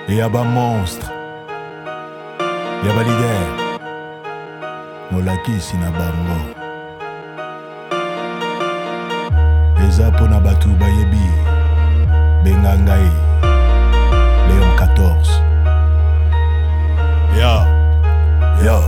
Et yaba monstre, yaba leader, molakisi na bango. Eza pona batu bayebi, benga ngai, Léon 14. Yo,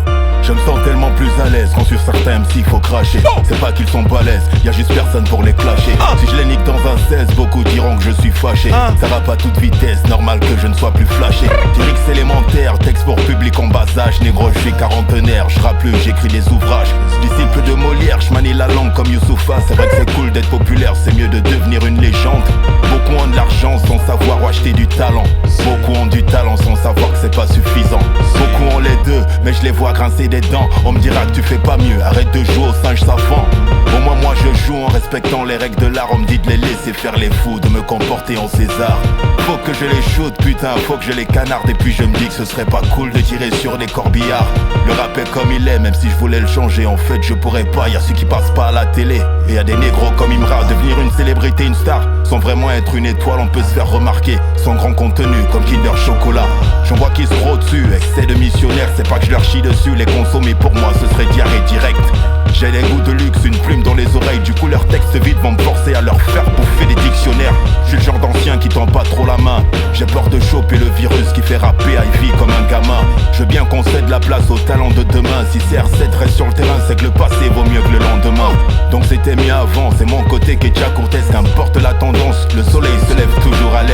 je me sens tellement plus à l'aise quand sur certains MC faut cracher. C'est pas qu'ils sont balèzes, y'a juste personne pour les clasher. Si je les nique dans un 16, beaucoup diront que je suis fâché. Ça va pas à toute vitesse, normal que je ne sois plus flashé. Lyrics élémentaires, texte pour public en bas âge. Négro, je suis quarantenaire, je rappe plus, j'écris des ouvrages. Disciple de Molière, je manie la langue comme Youssoufa. C'est vrai que c'est cool d'être populaire, c'est mieux de devenir une légende. Beaucoup ont de l'argent sans savoir où acheter du talent. Beaucoup ont du talent sans savoir que c'est pas suffisant. Beaucoup ont les deux, mais je les vois grincer des dents. On me dira que tu fais pas mieux, arrête de jouer au singe savant. Au moins moi je joue en respectant les règles de l'art. On me dit de les laisser faire les fous, de me comporter en César. Faut que je les shoot, putain, faut que je les canarde. Et puis je me dis que ce serait pas cool de tirer sur des corbillards. Le rap est comme il est, même si je voulais le changer, en fait je pourrais pas. Y'a ceux qui passent pas à la télé, et y'a des négros comme Imra. Devenir une célébrité, une star, sans vraiment être une étoile, on peut se faire remarquer sans grand contenu, comme Kinder Chocolat. J'en vois qui se rôdent dessus, excès de missionnaires. C'est pas que je leur chie dessus, les consommer pour moi ce serait diarrhée direct. J'ai des goûts de luxe, une plume dans les oreilles. Du coup leurs textes vides vont me forcer à leur faire bouffer des dictionnaires. Je suis le genre d'ancien qui tend pas trop la main. J'ai peur de choper le virus qui fait rapper Ivy comme un gamin. Je veux bien qu'on cède la place au talent de demain. Si CR7 reste sur le terrain, c'est que le passé vaut mieux que le lendemain. Donc c'était mieux avant, c'est mon côté qui est déjà courtesque. Qu'importe la tendance, le soleil se lève toujours à l'est.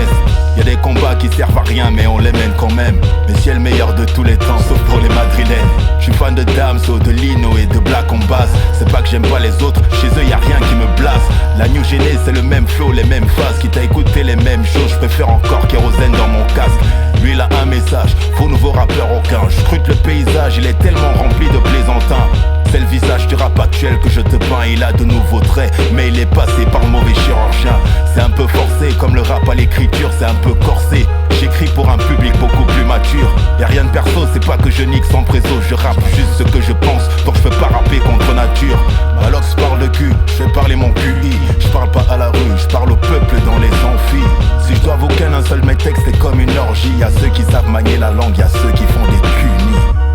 Y'a des combats qui servent à rien mais on les mène quand même. Messi est le meilleur de tous les temps sauf pour les madrilènes. Je suis fan de Damso, de Lino et de Black en basse. C'est pas que j'aime pas les autres, chez eux y'a rien qui me blasse. La New Géné c'est le même flow, les mêmes phases. Quitte à écouter les mêmes choses, je préfère encore kérosène dans mon casque. Lui il a un message, faux nouveau rappeur aucun. Je scrute le paysage, il est tellement rempli de plaisantins. C'est le visage du rap actuel que je te peins. Il a de nouveaux traits, mais il est passé par le mauvais chirurgien. C'est un peu forcé, comme le rap à l'écriture, c'est un peu corsé. J'écris pour un public beaucoup plus mature. Y'a rien de perso, c'est pas que je nique sans préso. Je rappe juste ce que je pense, donc je peux pas rapper contre nature. Malox parle de cul, je fais parler mon QI. Je parle pas à la rue, je parle au peuple dans les amphis. Si je dois vous ken un seul mes textes, c'est comme une orgie. Y'a ceux qui savent manier la langue, y'a ceux qui font des cunis.